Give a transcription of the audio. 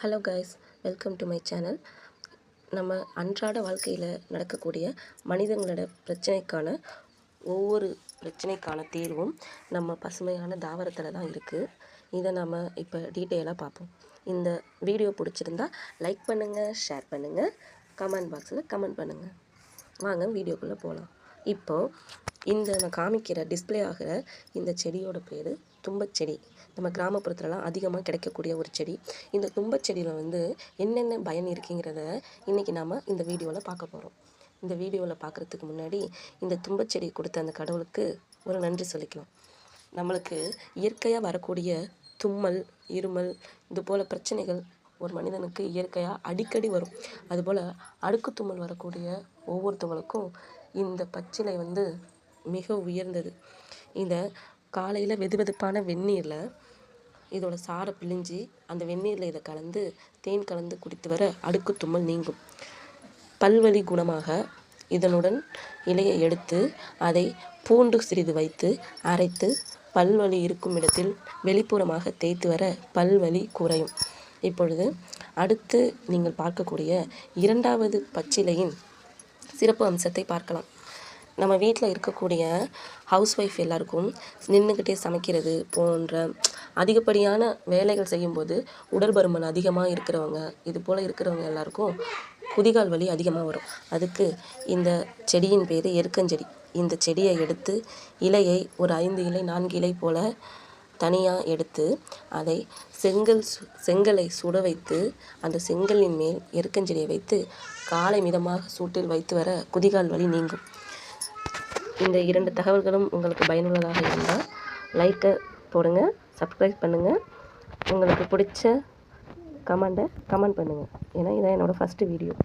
Hello guys, welcome to my channel. நம்ம அன்றாட வாழ்க்கையில் நடக்கக்கூடிய மனிதங்களோட ஒவ்வொரு பிரச்சனைக்கான தீர்வும் நம்ம பசுமையான தாவரத்தில் தான் இருக்குது. இதை நம்ம இப்போ டீட்டெயிலாக பார்ப்போம். இந்த வீடியோ பிடிச்சிருந்தா லைக் பண்ணுங்கள், ஷேர் பண்ணுங்கள், கமெண்ட் பாக்ஸில் கமெண்ட் பண்ணுங்கள். வாங்க வீடியோக்குள்ளே போகலாம். இப்போது நான் காமிக்கிற டிஸ்பிளே ஆகிற இந்த செடியோட பேர் தும்பச்செடி. நம்ம கிராமப்புறத்துலலாம் அதிகமாக கிடைக்கக்கூடிய ஒரு செடி. இந்த தும்பச்செடியில் என்னென்ன பயன் இருக்குங்கிறத இன்றைக்கி நாம் இந்த வீடியோவில் பார்க்க போகிறோம். இந்த வீடியோவில் பார்க்குறதுக்கு முன்னாடி இந்த தும்பச்செடி கொடுத்த அந்த கடவுளுக்கு ஒரு நன்றி சொல்லிக்கலாம். நம்மளுக்கு இயற்கையாக வரக்கூடிய தும்மல், இருமல், இது போல் பிரச்சனைகள் ஒரு மனிதனுக்கு இயற்கையாக அடிக்கடி வரும். அதுபோல் அடுக்கு தும்மல் வரக்கூடிய ஒவ்வொருத்தவங்களுக்கும் இந்த பச்சிலை மிக உயர்ந்தது. இதை காலையில் வெதுவெதுப்பான வெந்நீரில் இதோட சாறை பிழிஞ்சு அந்த வெந்நீரில் இதை கலந்து தேன் கலந்து குடித்து வர அடுக்கு தும்மல் நீங்கும். பல்வலி குணமாக இதனுடன் இலையை எடுத்து அதை பூண்டு சிறிது வைத்து அரைத்து பல்வலி இருக்கும் இடத்தில் வெளிப்புறமாக தேய்த்து வர பல்வலி குறையும். இப்பொழுது அடுத்து நீங்கள் பார்க்கக்கூடிய இரண்டாவது பச்சிலையின் சிறப்பு அம்சத்தை பார்க்கலாம். நம்ம வீட்டில் இருக்கக்கூடிய ஹவுஸ் ஒய்ஃப் எல்லாருக்கும் நின்றுக்கிட்டே சமைக்கிறது போன்ற அதிகப்படியான வேலைகள் செய்யும்போது உடல் பருமன் அதிகமாக இருக்கிறவங்க, இது போல் இருக்கிறவங்க எல்லாருக்கும் குதிகால் வலி அதிகமாக வரும். அதுக்கு இந்த செடியின் பேர் எருக்கஞ்செடி. இந்த செடியை எடுத்து இலையை ஒரு 5 இலை 4 இலை போல் தனியாக எடுத்து அதை செங்கலை சுட வைத்து அந்த செங்கலின் மேல் எருக்கஞ்செடியை வைத்து காலை மிதமாக சூட்டில் வைத்து வர குதிகால் வலி நீங்கும். இந்த 2 தகவல்களும் உங்களுக்கு பயனுள்ளதாக இருந்தால் லைக்கை போடுங்க, சப்ஸ்கிரைப் பண்ணுங்கள், உங்களுக்கு பிடிச்ச கமெண்ட் பண்ணுங்கள். ஏன்னா இதான் என்னோடய ஃபஸ்ட்டு வீடியோ.